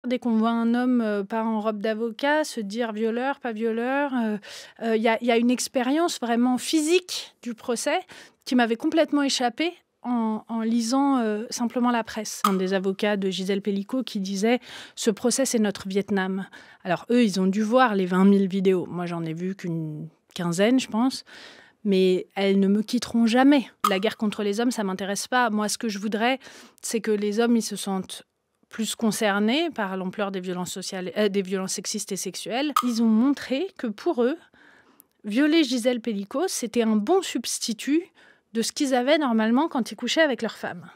dès qu'on voit un homme pas en robe d'avocat, se dire violeur, pas violeur. Il y a une expérience vraiment physique du procès qui m'avait complètement échappé en lisant simplement la presse. Un des avocats de Gisèle Pelicot qui disait « Ce procès, c'est notre Vietnam ». Alors eux, ils ont dû voir les 20 000 vidéos. Moi, j'en ai vu qu'une quinzaine, je pense. Mais elles ne me quitteront jamais. La guerre contre les hommes, ça m'intéresse pas. Moi, ce que je voudrais, c'est que les hommes, ils se sentent plus concernés par l'ampleur des violences sociales, des violences sexistes et sexuelles. Ils ont montré que pour eux, violer Gisèle Pelicot, c'était un bon substitut de ce qu'ils avaient normalement quand ils couchaient avec leurs femmes.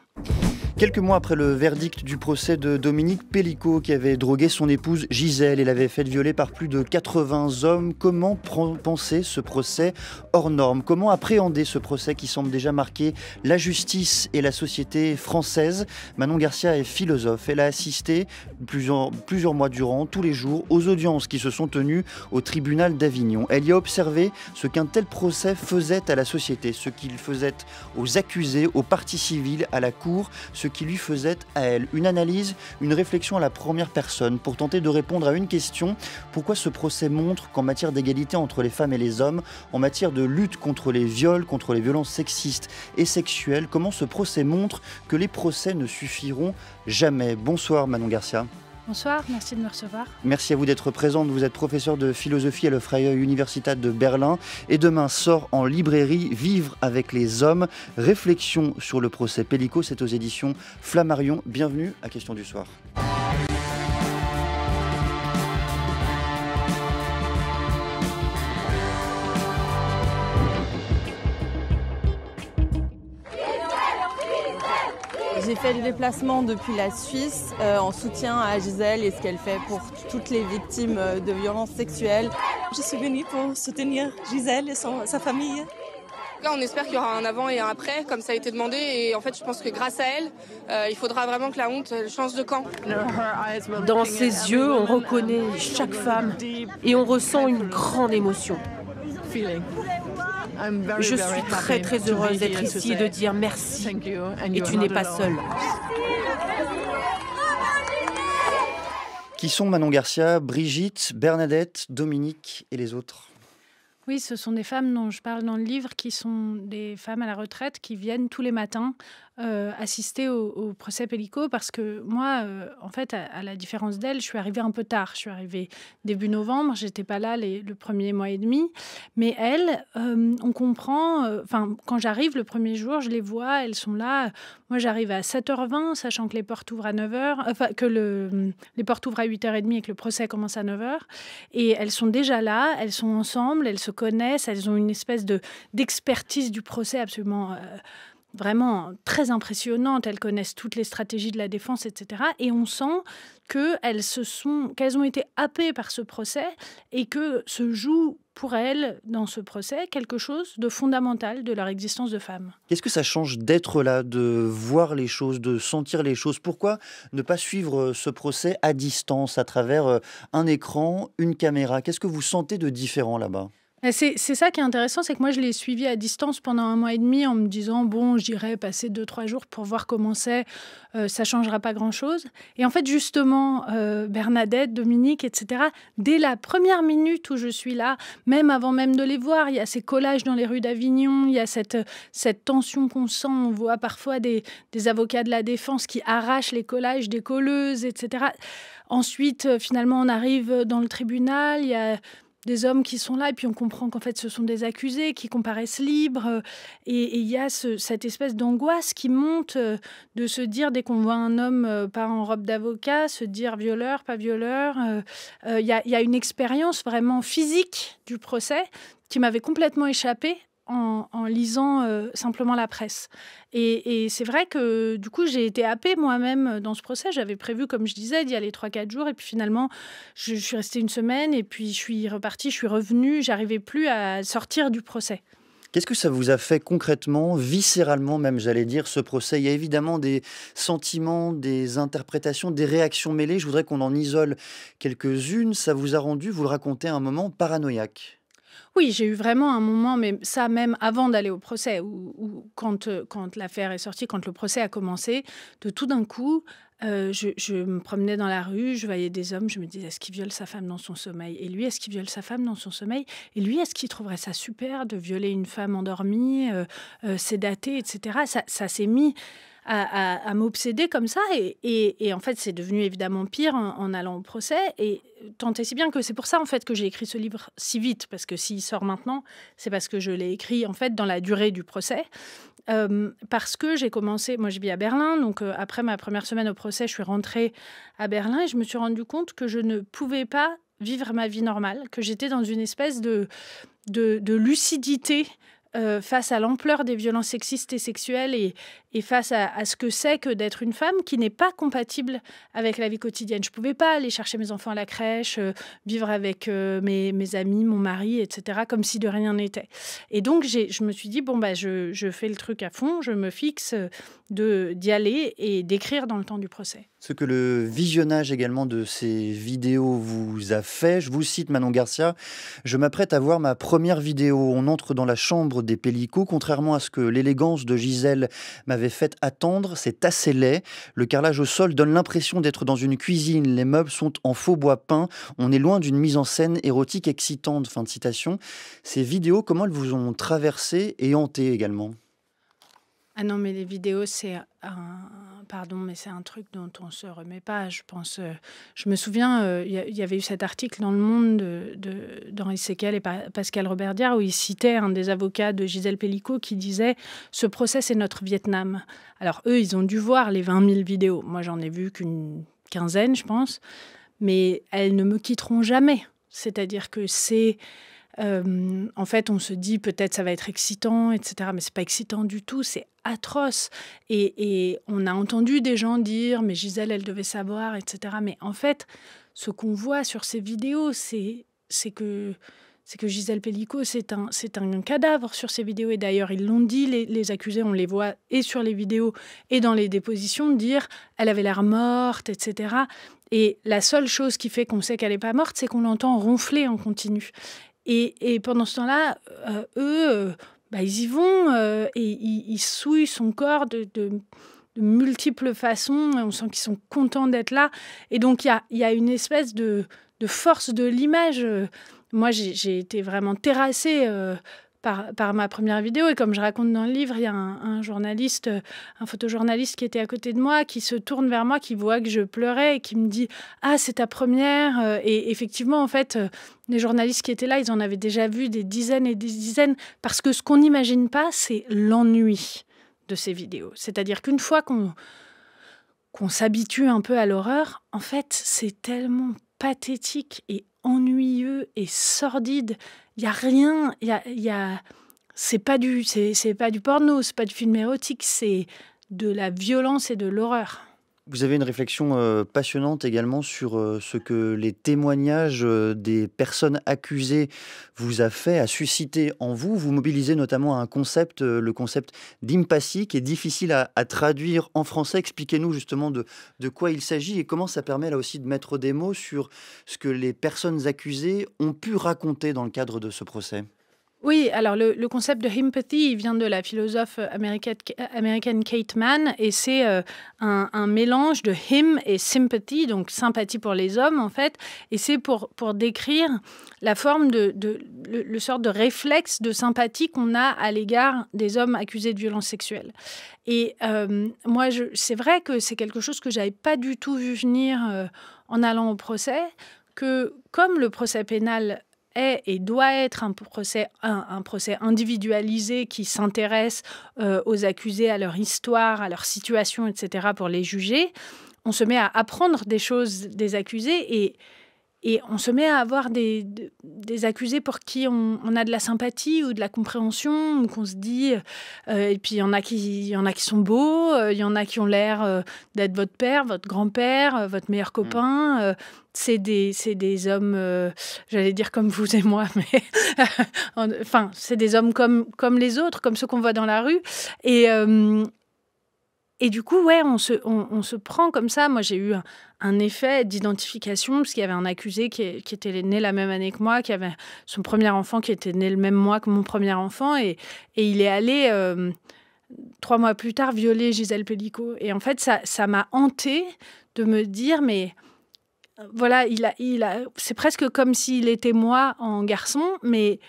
Quelques mois après le verdict du procès de Dominique Pelicot, qui avait drogué son épouse Gisèle et l'avait fait violer par plus de 80 hommes, comment penser ce procès hors norme? Comment appréhender ce procès qui semble déjà marquer la justice et la société française? Manon Garcia est philosophe. Elle a assisté plusieurs mois durant, tous les jours, aux audiences qui se sont tenues au tribunal d'Avignon. Elle y a observé ce qu'un tel procès faisait à la société, ce qu'il faisait aux accusés, aux parties civiles, à la cour, ce qui lui faisait à elle. Une analyse, une réflexion à la première personne pour tenter de répondre à une question. Pourquoi ce procès montre qu'en matière d'égalité entre les femmes et les hommes, en matière de lutte contre les viols, contre les violences sexistes et sexuelles, comment ce procès montre que les procès ne suffiront jamais? Bonsoir Manon Garcia. Bonsoir, merci de me recevoir. Merci à vous d'être présente. Vous êtes professeure de philosophie à la Freie Universität de Berlin. Et demain sort en librairie Vivre avec les hommes. Réflexion sur le procès Pelicot. C'est aux éditions Flammarion. Bienvenue à Question du soir. J'ai fait le déplacement depuis la Suisse en soutien à Gisèle et ce qu'elle fait pour toutes les victimes de violences sexuelles. Je suis venue pour soutenir Gisèle et sa famille. Là, on espère qu'il y aura un avant et un après, comme ça a été demandé. Et en fait, je pense que grâce à elle, il faudra vraiment que la honte change de camp. Dans ses yeux, on reconnaît chaque femme et on ressent une grande émotion. Je suis très très heureuse d'être ici et de dire merci. Et tu n'es pas seule. Qui sont Manon Garcia, Brigitte, Bernadette, Dominique et les autres? Oui, ce sont des femmes dont je parle dans le livre, qui sont des femmes à la retraite qui viennent tous les matins assister au procès Pelicot, parce que moi, en fait, à la différence d'elle, je suis arrivée un peu tard. Je suis arrivée début novembre, j'étais pas là le premier mois et demi. Mais elles, on comprend, quand j'arrive le premier jour, je les vois, elles sont là. Moi, j'arrive à 7h20, sachant que les portes ouvrent à 9h, que les portes ouvrent à 8h30 et que le procès commence à 9h. Et elles sont déjà là, elles sont ensemble, elles se connaissent, elles ont une espèce d'expertise du procès absolument vraiment très impressionnante. Elles connaissent toutes les stratégies de la défense, etc. Et on sent qu'elles ont été happées par ce procès et que se joue pour elles, dans ce procès, quelque chose de fondamental de leur existence de femme. Qu'est-ce que ça change d'être là, de voir les choses, de sentir les choses? Pourquoi ne pas suivre ce procès à distance, à travers un écran, une caméra? Qu'est-ce que vous sentez de différent là-bas? C'est ça qui est intéressant, c'est que moi, je l'ai suivi à distance pendant 1 mois et demi en me disant, bon, j'irai passer 2-3 jours pour voir comment c'est, ça changera pas grand-chose. Et en fait, justement, Bernadette, Dominique, etc., dès la première minute où je suis là, même avant même de les voir, il y a ces collages dans les rues d'Avignon, il y a cette tension qu'on sent, on voit parfois des avocats de la défense qui arrachent les collages des colleuses, etc. Ensuite, finalement, on arrive dans le tribunal, il y a des hommes qui sont là, et puis on comprend qu'en fait, ce sont des accusés qui comparaissent libres. Et il y a cette espèce d'angoisse qui monte de se dire, dès qu'on voit un homme pas en robe d'avocat, se dire violeur, pas violeur. Il y a une expérience vraiment physique du procès qui m'avait complètement échappé en lisant simplement la presse. Et c'est vrai que du coup, j'ai été happée moi-même dans ce procès. J'avais prévu, comme je disais, d'y aller 3-4 jours. Et puis finalement, je suis restée 1 semaine et puis je suis repartie, je suis revenue. J'arrivais plus à sortir du procès. Qu'est-ce que ça vous a fait concrètement, viscéralement même, j'allais dire, ce procès? Il y a évidemment des sentiments, des interprétations, des réactions mêlées. Je voudrais qu'on en isole quelques-unes. Ça vous a rendu, vous le racontez, un moment paranoïaque. Oui, j'ai eu vraiment un moment, mais ça même avant d'aller au procès, où quand l'affaire est sortie, quand le procès a commencé, de tout d'un coup, je me promenais dans la rue, je voyais des hommes, je me disais, est-ce qu'il viole sa femme dans son sommeil? Et lui, est-ce qu'il viole sa femme dans son sommeil? Et lui, est-ce qu'il trouverait ça super de violer une femme endormie, sédatée, etc. Ça s'est mis à m'obséder comme ça. Et en fait, c'est devenu évidemment pire en allant au procès. Et tant et si bien que c'est pour ça, en fait, que j'ai écrit ce livre si vite. Parce que s'il sort maintenant, c'est parce que je l'ai écrit, en fait, dans la durée du procès. Parce que j'ai commencé... Moi, je vis à Berlin. Donc, après ma première semaine au procès, je suis rentrée à Berlin. Et je me suis rendu compte que je ne pouvais pas vivre ma vie normale. Que j'étais dans une espèce de lucidité face à l'ampleur des violences sexistes et sexuelles et face à ce que c'est que d'être une femme qui n'est pas compatible avec la vie quotidienne. Je ne pouvais pas aller chercher mes enfants à la crèche, vivre avec mes amis, mon mari, etc., comme si de rien n'était. Et donc, je me suis dit, je fais le truc à fond, je me fixe d'y aller et d'écrire dans le temps du procès. Ce que le visionnage également de ces vidéos vous a fait, je vous cite Manon Garcia, « Je m'apprête à voir ma première vidéo. On entre dans la chambre des Pellico. Contrairement à ce que l'élégance de Gisèle m'avait fait attendre, c'est assez laid. Le carrelage au sol donne l'impression d'être dans une cuisine. Les meubles sont en faux bois peint. On est loin d'une mise en scène érotique excitante. » Fin de citation. Ces vidéos, comment elles vous ont traversé et hanté également? Ah non, mais les vidéos, c'est c'est un truc dont on ne se remet pas, je pense. Je me souviens, il y avait eu cet article dans Le Monde d'Henri Sequel et Pascal Robert-Diard où il citait un des avocats de Gisèle Pellico qui disait « Ce procès, c'est notre Vietnam ». Alors, eux, ils ont dû voir les 20 000 vidéos. Moi, j'en ai vu qu'une quinzaine, je pense. Mais elles ne me quitteront jamais. C'est-à-dire que c'est... en fait, on se dit peut-être ça va être excitant, etc. Mais c'est pas excitant du tout, c'est atroce. Et on a entendu des gens dire mais Gisèle, elle devait savoir, etc. Mais en fait, ce qu'on voit sur ces vidéos, c'est que Gisèle Pellico, c'est un cadavre sur ces vidéos. Et d'ailleurs, ils l'ont dit, les accusés, on les voit et sur les vidéos et dans les dépositions, dire elle avait l'air morte, etc. Et la seule chose qui fait qu'on sait qu'elle n'est pas morte, c'est qu'on l'entend ronfler en continu. Et pendant ce temps-là, eux, ils y vont et ils souillent son corps de multiples façons. On sent qu'ils sont contents d'être là. Et donc, il y a une espèce de force de l'image. Moi, j'ai été vraiment terrassée par ma première vidéo. Et comme je raconte dans le livre, il y a un journaliste, un photojournaliste qui était à côté de moi, qui se tourne vers moi, qui voit que je pleurais et qui me dit « Ah, c'est ta première ?» Et effectivement, en fait, les journalistes qui étaient là, ils en avaient déjà vu des dizaines et des dizaines. Parce que ce qu'on n'imagine pas, c'est l'ennui de ces vidéos. C'est-à-dire qu'une fois qu'on s'habitue un peu à l'horreur, en fait, c'est tellement pathétique et ennuyeux et sordide. Il y a rien, c'est pas du porno, c'est pas du film érotique, c'est de la violence et de l'horreur. Vous avez une réflexion passionnante également sur ce que les témoignages des personnes accusées vous a fait, a suscité en vous. Vous mobilisez notamment un concept, le concept d'empathie, qui est difficile à traduire en français. Expliquez-nous justement de quoi il s'agit et comment ça permet là aussi de mettre des mots sur ce que les personnes accusées ont pu raconter dans le cadre de ce procès. Oui, alors le concept de empathy, il vient de la philosophe américaine Kate Manne, et c'est un mélange de him et sympathy, donc sympathie pour les hommes en fait, et c'est pour décrire la forme le sorte de réflexe de sympathie qu'on a à l'égard des hommes accusés de violences sexuelles. Et moi, c'est vrai que c'est quelque chose que j'avais pas du tout vu venir en allant au procès, que comme le procès pénal est et doit être un procès individualisé qui s'intéresse aux accusés, à leur histoire, à leur situation, etc., pour les juger. On se met à apprendre des choses des accusés et on se met à avoir des accusés pour qui on a de la sympathie ou de la compréhension, ou qu'on se dit... et puis, il y en a qui sont beaux, il y en a qui ont l'air d'être votre père, votre grand-père, votre meilleur copain. C'est des hommes, j'allais dire comme vous et moi, mais... enfin, c'est des hommes comme les autres, comme ceux qu'on voit dans la rue. Et du coup, ouais, on se prend comme ça. Moi, j'ai eu un effet d'identification, parce qu'il y avait un accusé qui était né la même année que moi, qui avait son premier enfant qui était né le même mois que mon premier enfant. Et il est allé, 3 mois plus tard, violer Gisèle Pellico. Et en fait, ça m'a hantée de me dire, mais voilà, c'est presque comme s'il était moi en garçon, mais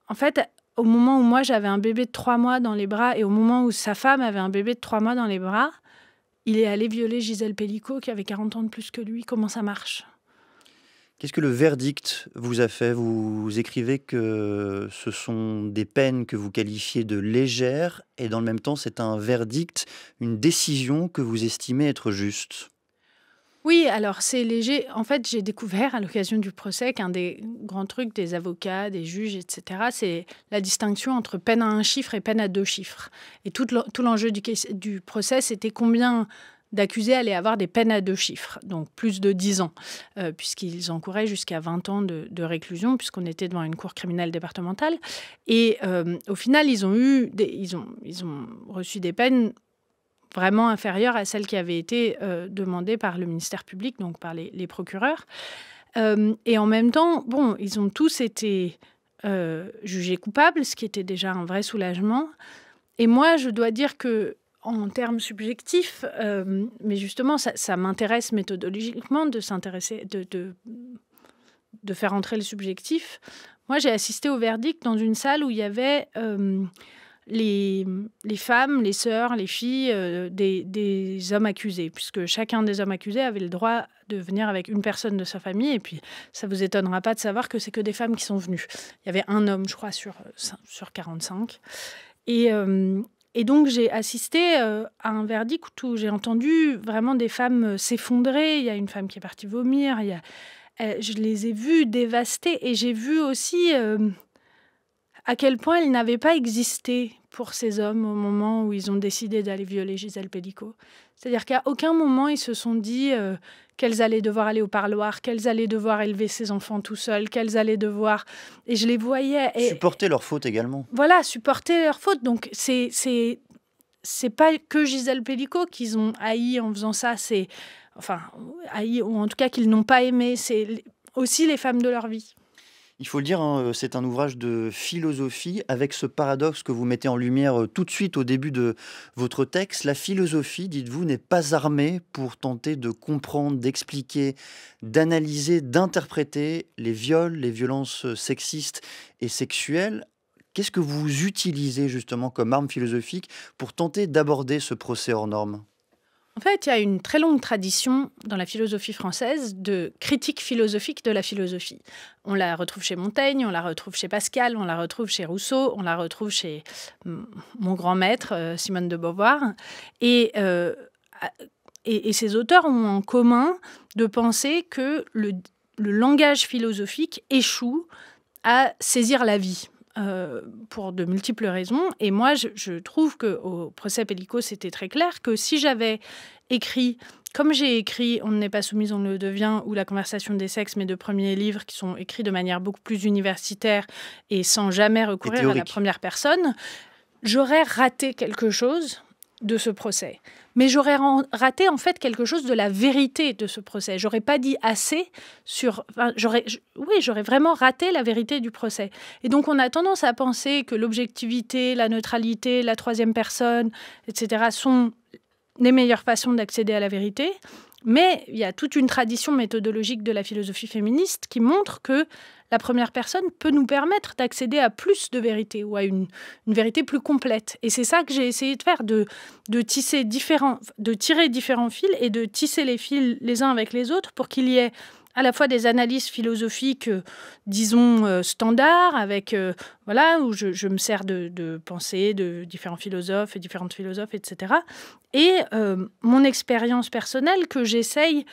en fait, au moment où moi j'avais un bébé de 3 mois dans les bras et au moment où sa femme avait un bébé de 3 mois dans les bras, il est allé violer Gisèle Pelicot qui avait 40 ans de plus que lui. Comment ça marche ? Qu'est-ce que le verdict vous a fait? Vous écrivez que ce sont des peines que vous qualifiez de légères et dans le même temps, c'est un verdict, une décision que vous estimez être juste. Oui, alors c'est léger. En fait, j'ai découvert à l'occasion du procès qu'un des grands trucs des avocats, des juges, etc., c'est la distinction entre peine à 1 chiffre et peine à 2 chiffres. Et tout l'enjeu du procès, c'était combien d'accusés allaient avoir des peines à 2 chiffres, donc plus de 10 ans, puisqu'ils encouraient jusqu'à 20 ans de réclusion, puisqu'on était devant une cour criminelle départementale. Et au final, ils ont reçu des peines vraiment inférieures à celles qui avaient été demandées par le ministère public, donc par les procureurs. Et en même temps, bon, ils ont tous été jugés coupables, ce qui était déjà un vrai soulagement. Et moi, je dois dire que en termes subjectifs, mais justement, ça m'intéresse méthodologiquement de s'intéresser, de faire entrer le subjectif. Moi, j'ai assisté au verdict dans une salle où il y avait les femmes, les sœurs, les filles des hommes accusés, puisque chacun des hommes accusés avait le droit de venir avec une personne de sa famille. Et puis, ça ne vous étonnera pas de savoir que c'est que des femmes qui sont venues. Il y avait un homme, je crois, sur 45. Et donc, j'ai assisté à un verdict où j'ai entendu vraiment des femmes s'effondrer. Il y a une femme qui est partie vomir. Je les ai vues dévastées. Et j'ai vu aussi à quel point elles n'avaient pas existé pour ces hommes au moment où ils ont décidé d'aller violer Gisèle Pelicot. C'est-à-dire qu'à aucun moment, ils se sont dit qu'elles allaient devoir aller au parloir, qu'elles allaient devoir élever ses enfants tout seules, qu'elles allaient devoir... Et je les voyais... Supporter leur faute également. Voilà, supporter leur faute. Donc, c'est pas que Gisèle Pelicot qu'ils ont haï en faisant ça. Enfin, haï, ou en tout cas qu'ils n'ont pas aimé. C'est aussi les femmes de leur vie. Il faut le dire, hein, c'est un ouvrage de philosophie avec ce paradoxe que vous mettez en lumière tout de suite au début de votre texte. La philosophie, dites-vous, n'est pas armée pour tenter de comprendre, d'expliquer, d'analyser, d'interpréter les viols, les violences sexistes et sexuelles. Qu'est-ce que vous utilisez justement comme arme philosophique pour tenter d'aborder ce procès hors norme ? En fait, il y a une très longue tradition dans la philosophie française de critique philosophique de la philosophie. On la retrouve chez Montaigne, on la retrouve chez Pascal, on la retrouve chez Rousseau, on la retrouve chez mon grand maître, Simone de Beauvoir. Et ces auteurs ont en commun de penser que le langage philosophique échoue à saisir la vie. Pour de multiples raisons. Et moi, je trouve qu'au procès Pelicot, c'était très clair que si j'avais écrit, comme j'ai écrit « On n'est pas soumise, on le devient » ou « La conversation des sexes », mes 2 premiers livres qui sont écrits de manière beaucoup plus universitaire et sans jamais recourir à la première personne, j'aurais raté quelque chose de ce procès. Mais j'aurais raté en fait quelque chose de la vérité de ce procès. J'aurais pas dit assez sur... Enfin, j'aurais vraiment raté la vérité du procès. Et donc on a tendance à penser que l'objectivité, la neutralité, la troisième personne, etc. sont les meilleures façons d'accéder à la vérité. Mais il y a toute une tradition méthodologique de la philosophie féministe qui montre que la première personne peut nous permettre d'accéder à plus de vérité ou à une vérité plus complète. Et c'est ça que j'ai essayé de faire, de tirer différents fils et de tisser les fils les uns avec les autres pour qu'il y ait à la fois des analyses philosophiques, disons, standards, avec, voilà, où je me sers de pensées de différents philosophes et différentes philosophes, etc. Et mon expérience personnelle que j'essaye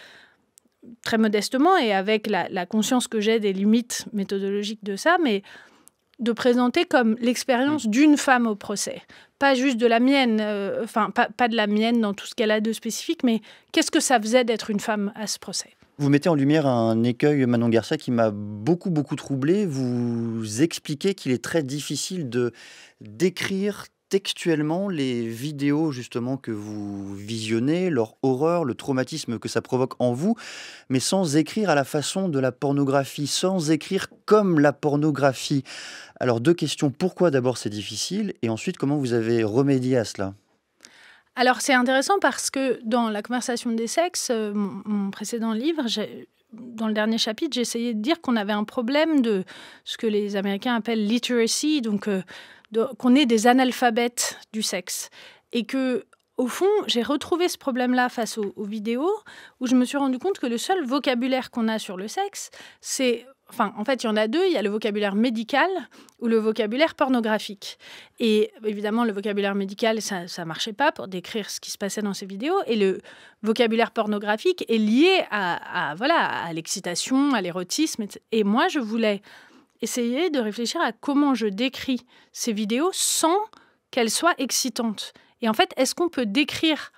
très modestement et avec la conscience que j'ai des limites méthodologiques de ça, mais de présenter comme l'expérience d'une femme au procès. Pas juste de la mienne, pas de la mienne dans tout ce qu'elle a de spécifique, mais qu'est-ce que ça faisait d'être une femme à ce procès ? Vous mettez en lumière un écueil, Manon Garcia, qui m'a beaucoup troublé. Vous expliquez qu'il est très difficile de décrire textuellement les vidéos justement que vous visionnez, leur horreur, le traumatisme que ça provoque en vous, mais sans écrire à la façon de la pornographie, sans écrire comme la pornographie. Alors 2 questions. Pourquoi d'abord c'est difficile ? Et ensuite, comment vous avez remédié à cela ? Alors, c'est intéressant parce que dans La conversation des sexes, mon précédent livre, dans le dernier chapitre, j'ai essayé de dire qu'on avait un problème de ce que les Américains appellent literacy, donc qu'on est des analphabètes du sexe. Et que, au fond, j'ai retrouvé ce problème-là face aux vidéos, où je me suis rendu compte que le seul vocabulaire qu'on a sur le sexe, c'est... Enfin, en fait, il y en a deux. Il y a le vocabulaire médical ou le vocabulaire pornographique. Et évidemment, le vocabulaire médical, ça ne marchait pas pour décrire ce qui se passait dans ces vidéos. Et le vocabulaire pornographique est lié à l'excitation, à l'érotisme. Et moi, je voulais essayer de réfléchir à comment je décris ces vidéos sans qu'elles soient excitantes. Et en fait, est-ce qu'on peut décrire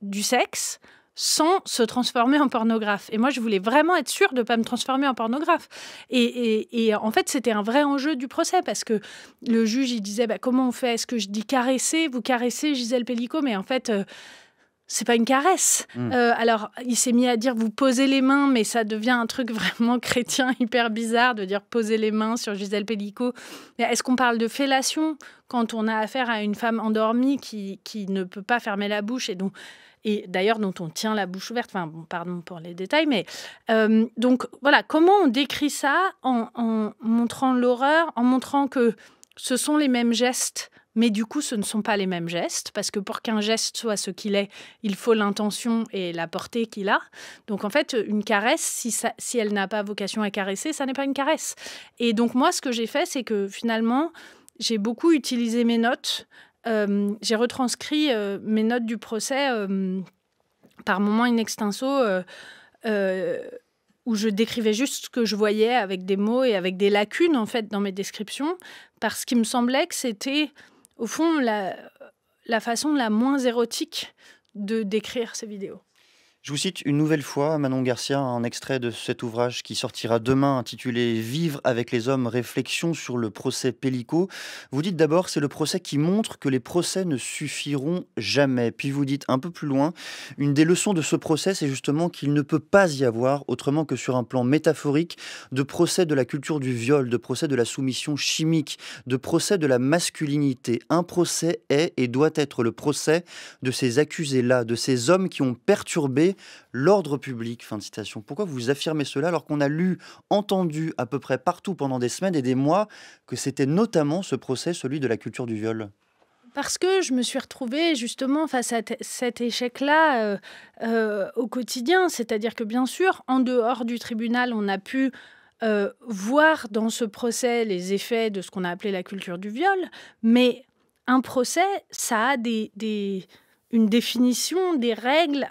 du sexe sans se transformer en pornographe? Et moi, je voulais vraiment être sûre de ne pas me transformer en pornographe. Et en fait, c'était un vrai enjeu du procès, parce que le juge, il disait, comment on fait? Est-ce que je dis caresser? Vous caressez Gisèle Pelicot? Mais en fait, c'est pas une caresse. Alors, il s'est mis à dire, vous posez les mains, mais ça devient un truc vraiment chrétien, hyper bizarre, de dire poser les mains sur Gisèle Pelicot. Mais est-ce qu'on parle de fellation quand on a affaire à une femme endormie qui ne peut pas fermer la bouche et d'ailleurs dont on tient la bouche ouverte, enfin, bon, pardon pour les détails, mais donc voilà, comment on décrit ça en montrant l'horreur, en montrant que ce sont les mêmes gestes, mais du coup, ce ne sont pas les mêmes gestes, parce que pour qu'un geste soit ce qu'il est, il faut l'intention et la portée qu'il a. Donc en fait, une caresse, si elle n'a pas vocation à caresser, ça n'est pas une caresse. Et donc moi, ce que j'ai fait, c'est que finalement, j'ai beaucoup utilisé mes notes. J'ai retranscrit mes notes du procès par moments in extenso où je décrivais juste ce que je voyais avec des mots et avec des lacunes en fait dans mes descriptions, parce qu'il me semblait que c'était au fond la façon la moins érotique de décrire ces vidéos. Je vous cite une nouvelle fois, Manon Garcia, un extrait de cet ouvrage qui sortira demain, intitulé « Vivre avec les hommes, réflexion sur le procès Pelicot ». Vous dites d'abord, c'est le procès qui montre que les procès ne suffiront jamais. Puis vous dites un peu plus loin, une des leçons de ce procès, c'est justement qu'il ne peut pas y avoir, autrement que sur un plan métaphorique, de procès de la culture du viol, de procès de la soumission chimique, de procès de la masculinité. Un procès est et doit être le procès de ces accusés-là, de ces hommes qui ont perturbé l'ordre public, fin de citation. Pourquoi vous affirmez cela alors qu'on a lu, entendu à peu près partout pendant des semaines et des mois que c'était notamment ce procès, celui de la culture du viol? Parce que je me suis retrouvée justement face à cet échec-là au quotidien. C'est-à-dire que bien sûr, en dehors du tribunal, on a pu voir dans ce procès les effets de ce qu'on a appelé la culture du viol. Mais un procès, ça a une définition, des règles,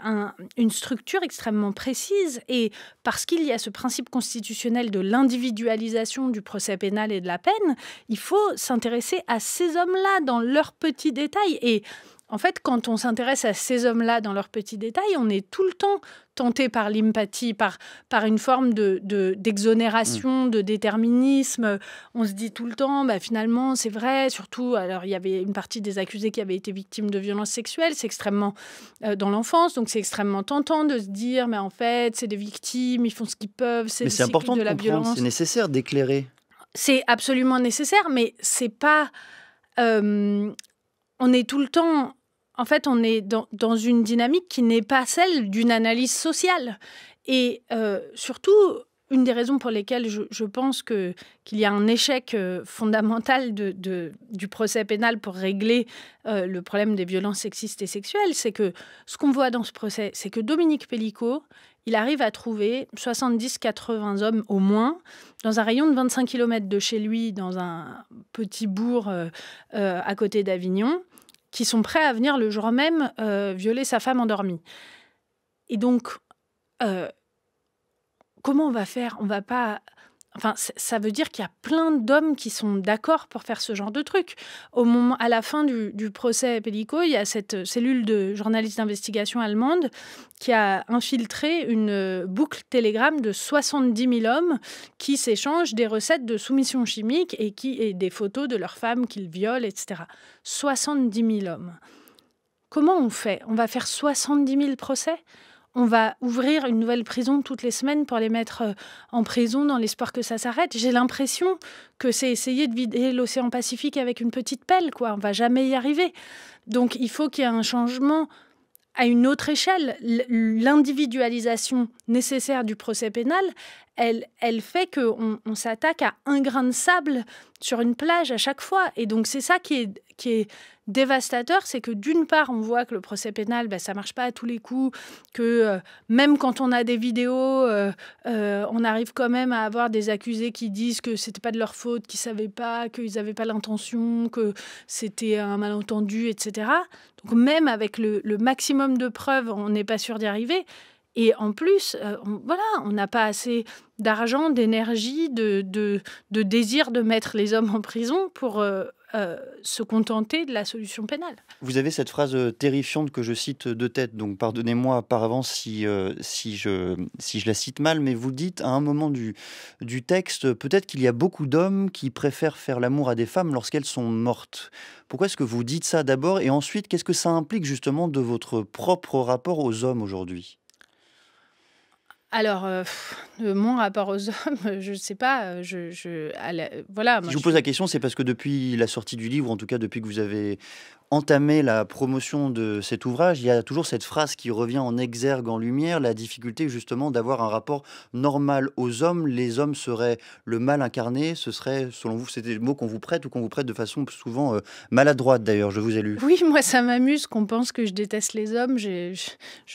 une structure extrêmement précise. Et parce qu'il y a ce principe constitutionnel de l'individualisation du procès pénal et de la peine, il faut s'intéresser à ces hommes-là dans leurs petits détails. Et en fait, quand on s'intéresse à ces hommes-là dans leurs petits détails, on est tout le temps tenté par l'empathie, par une forme d'exonération, de déterminisme. On se dit tout le temps, finalement, c'est vrai, surtout, alors il y avait une partie des accusés qui avaient été victimes de violences sexuelles, c'est extrêmement dans l'enfance, donc c'est extrêmement tentant de se dire, mais en fait, c'est des victimes, ils font ce qu'ils peuvent, c'est le cycle important de la violence. C'est nécessaire d'éclairer. C'est absolument nécessaire, mais c'est pas... on est tout le temps... En fait, on est dans une dynamique qui n'est pas celle d'une analyse sociale. Et surtout, une des raisons pour lesquelles je pense qu'il y a un échec fondamental du procès pénal pour régler le problème des violences sexistes et sexuelles, c'est que ce qu'on voit dans ce procès, c'est que Dominique Pelicot, il arrive à trouver 70-80 hommes au moins dans un rayon de 25 km de chez lui, dans un petit bourg à côté d'Avignon, qui sont prêts à venir le jour même violer sa femme endormie. Et donc, comment on va faire? On va pas... Enfin, ça veut dire qu'il y a plein d'hommes qui sont d'accord pour faire ce genre de truc. À la fin du procès Pelicot, il y a cette cellule de journalistes d'investigation allemande qui a infiltré une boucle Telegram de 70 000 hommes qui s'échangent des recettes de soumission chimique et des photos de leurs femmes qu'ils violent, etc. 70 000 hommes. Comment on fait? On va faire 70 000 procès? on va ouvrir une nouvelle prison toutes les semaines pour les mettre en prison dans l'espoir que ça s'arrête. J'ai l'impression que c'est essayer de vider l'océan Pacifique avec une petite pelle, quoi. On va jamais y arriver. Donc, il faut qu'il y ait un changement à une autre échelle. L'individualisation nécessaire du procès pénal, elle fait qu'on s'attaque à un grain de sable sur une plage à chaque fois. Et donc, c'est ça qui est dévastateur, c'est que d'une part, on voit que le procès pénal, ça ne marche pas à tous les coups, que même quand on a des vidéos, on arrive quand même à avoir des accusés qui disent que ce n'était pas de leur faute, qu'ils ne savaient pas, qu'ils n'avaient pas l'intention, que c'était un malentendu, etc. Donc même avec le maximum de preuves, on n'est pas sûr d'y arriver. Et en plus, on n'a pas assez d'argent, d'énergie, de désir de mettre les hommes en prison pour se contenter de la solution pénale. Vous avez cette phrase terrifiante que je cite de tête, donc pardonnez-moi par avance si je la cite mal, mais vous dites à un moment du texte, peut-être qu'il y a beaucoup d'hommes qui préfèrent faire l'amour à des femmes lorsqu'elles sont mortes. Pourquoi est-ce que vous dites ça d'abord, et ensuite, qu'est-ce que ça implique justement de votre propre rapport aux hommes aujourd'hui ? Alors, mon rapport aux hommes, je ne sais pas. Voilà. Si je vous pose la question, c'est parce que depuis la sortie du livre, en tout cas depuis que vous avez entamé la promotion de cet ouvrage, il y a toujours cette phrase qui revient en exergue, en lumière, la difficulté justement d'avoir un rapport normal aux hommes. Les hommes seraient le mal incarné. Ce serait, selon vous, c'était le mot qu'on vous prête ou qu'on vous prête de façon souvent maladroite d'ailleurs, je vous ai lu. Oui, moi ça m'amuse qu'on pense que je déteste les hommes. Je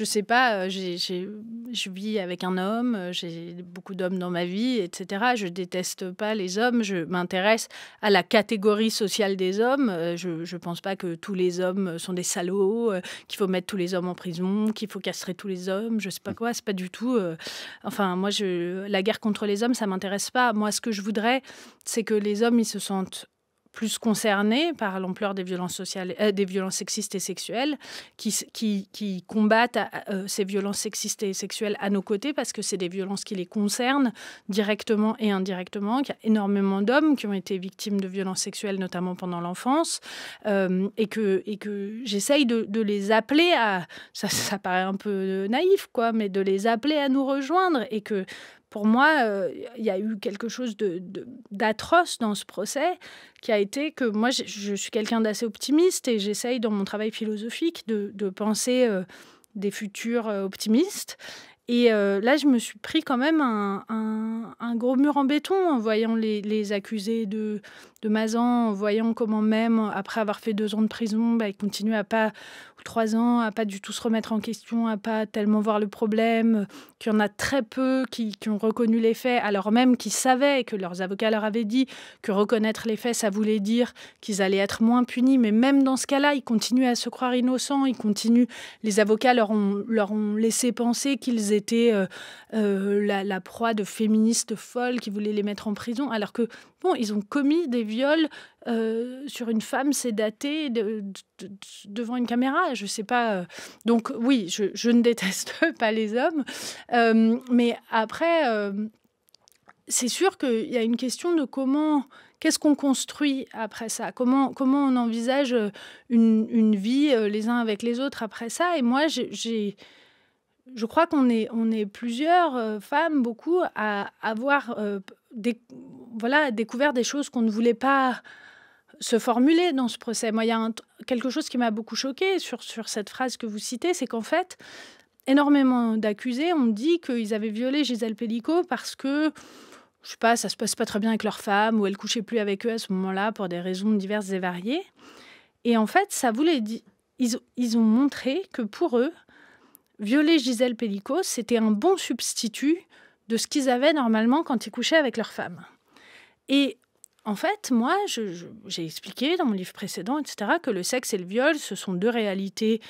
sais pas, je vis avec un homme, j'ai beaucoup d'hommes dans ma vie, etc. Je déteste pas les hommes, je m'intéresse à la catégorie sociale des hommes. Je pense pas que tous les hommes sont des salauds, qu'il faut mettre tous les hommes en prison, qu'il faut castrer tous les hommes, je sais pas quoi, c'est pas du tout... Enfin, moi, la guerre contre les hommes, ça m'intéresse pas. Moi, ce que je voudrais, c'est que les hommes, ils se sentent plus concernés par l'ampleur des violences sociales, des violences sexistes et sexuelles, qui combattent ces violences sexistes et sexuelles à nos côtés, parce que c'est des violences qui les concernent directement et indirectement, qu'il y a énormément d'hommes qui ont été victimes de violences sexuelles, notamment pendant l'enfance, et que j'essaye de les appeler à... Ça paraît un peu naïf, quoi, mais de les appeler à nous rejoindre, et que pour moi, il y a eu quelque chose d'atroce dans ce procès qui a été que moi, je suis quelqu'un d'assez optimiste et j'essaye dans mon travail philosophique de penser des futurs optimistes. Et là, je me suis pris quand même un gros mur en béton en voyant les accusés de Mazan, en voyant comment même, après avoir fait 2 ans de prison, ils continuent ou 3 ans, à pas du tout se remettre en question, à pas tellement voir le problème, qu'il y en a très peu qui ont reconnu les faits, alors même qu'ils savaient, que leurs avocats leur avaient dit que reconnaître les faits, ça voulait dire qu'ils allaient être moins punis. Mais même dans ce cas-là, ils continuent à se croire innocents, les avocats leur ont laissé penser qu'ils étaient la proie de féministes folles qui voulaient les mettre en prison, alors que, bon, ils ont commis des viols sur une femme sédatée devant une caméra, je sais pas. Donc oui, je ne déteste pas les hommes, mais après, c'est sûr qu'il y a une question de qu'est-ce qu'on construit après ça, comment on envisage une vie les uns avec les autres après ça. Et moi, je crois qu'on est plusieurs femmes, beaucoup, à avoir découvert des choses qu'on ne voulait pas se formuler dans ce procès. Moi, il y a quelque chose qui m'a beaucoup choquée sur cette phrase que vous citez, c'est qu'en fait, énormément d'accusés ont dit qu'ils avaient violé Gisèle Pelicot parce que, je sais pas, ça se passe pas très bien avec leur femme, ou elle couchait plus avec eux à ce moment-là pour des raisons diverses et variées. Et en fait, ça voulait dire... Ils ont montré que pour eux, violer Gisèle Pelicot, c'était un bon substitut de ce qu'ils avaient normalement quand ils couchaient avec leur femme. Et en fait, moi, j'ai expliqué dans mon livre précédent, etc., que le sexe et le viol, ce sont 2 réalités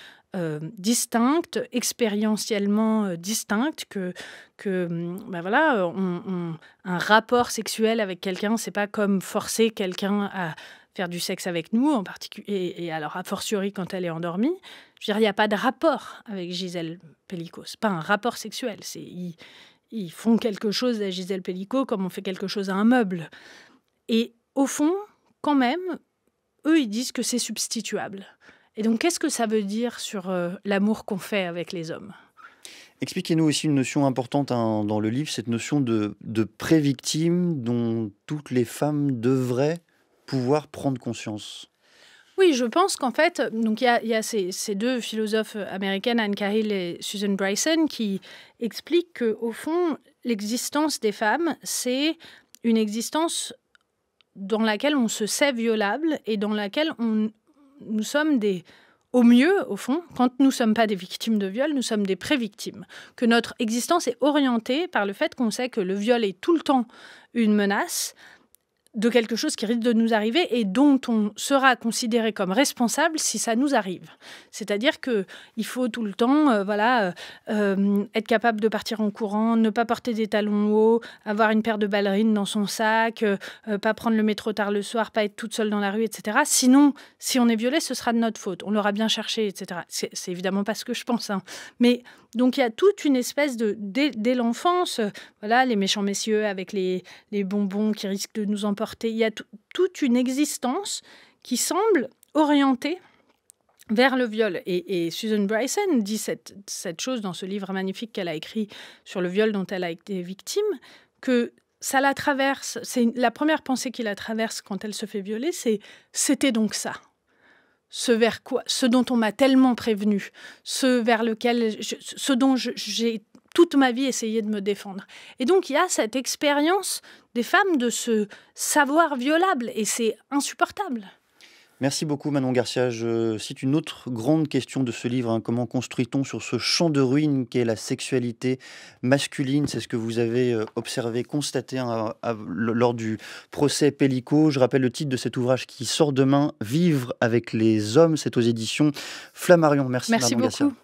distinctes, expérientiellement distinctes, un rapport sexuel avec quelqu'un, c'est pas comme forcer quelqu'un à faire du sexe avec nous, en particulier, et alors a fortiori quand elle est endormie. Je veux dire, il n'y a pas de rapport avec Gisèle Pelicot. C'est pas un rapport sexuel. Ils font quelque chose à Gisèle Pelicot comme on fait quelque chose à un meuble. Et au fond, quand même, eux, ils disent que c'est substituable. Et donc, qu'est-ce que ça veut dire sur l'amour qu'on fait avec les hommes ? Expliquez-nous aussi une notion importante dans le livre, cette notion de pré-victime dont toutes les femmes devraient pouvoir prendre conscience. Oui, je pense qu'en fait, donc il y a ces deux philosophes américaines, Anne Cahill et Susan Bryson, qui expliquent qu'au fond, l'existence des femmes, c'est une existence dans laquelle on se sait violable et dans laquelle nous sommes au mieux, au fond, quand nous ne sommes pas des victimes de viol, nous sommes des pré-victimes. Que notre existence est orientée par le fait qu'on sait que le viol est tout le temps une menace de quelque chose qui risque de nous arriver et dont on sera considéré comme responsable si ça nous arrive. C'est-à-dire qu'il faut tout le temps être capable de partir en courant, ne pas porter des talons hauts, avoir une paire de ballerines dans son sac, pas prendre le métro tard le soir, pas être toute seule dans la rue, etc. Sinon, si on est violé, ce sera de notre faute. On l'aura bien cherché, etc. C'est évidemment pas ce que je pense. Mais donc il y a toute une espèce dès l'enfance, les méchants messieurs avec les bonbons qui risquent de nous emporter. Il y a toute une existence qui semble orientée vers le viol. Et Susan Bryson dit cette chose dans ce livre magnifique qu'elle a écrit sur le viol dont elle a été victime, que ça la traverse. C'est la première pensée qui la traverse quand elle se fait violer, c'était donc ça. Ce dont on m'a tellement prévenu, ce dont j'ai toute ma vie essayé de me défendre. Et donc, il y a cette expérience des femmes de se savoir violable, et c'est insupportable. Merci beaucoup Manon Garcia. Je cite une autre grande question de ce livre. Comment construit-on sur ce champ de ruines qu'est la sexualité masculine? C'est ce que vous avez observé, constaté lors du procès Pellico. Je rappelle le titre de cet ouvrage qui sort demain, Vivre avec les hommes. C'est aux éditions Flammarion. Merci Manon Garcia.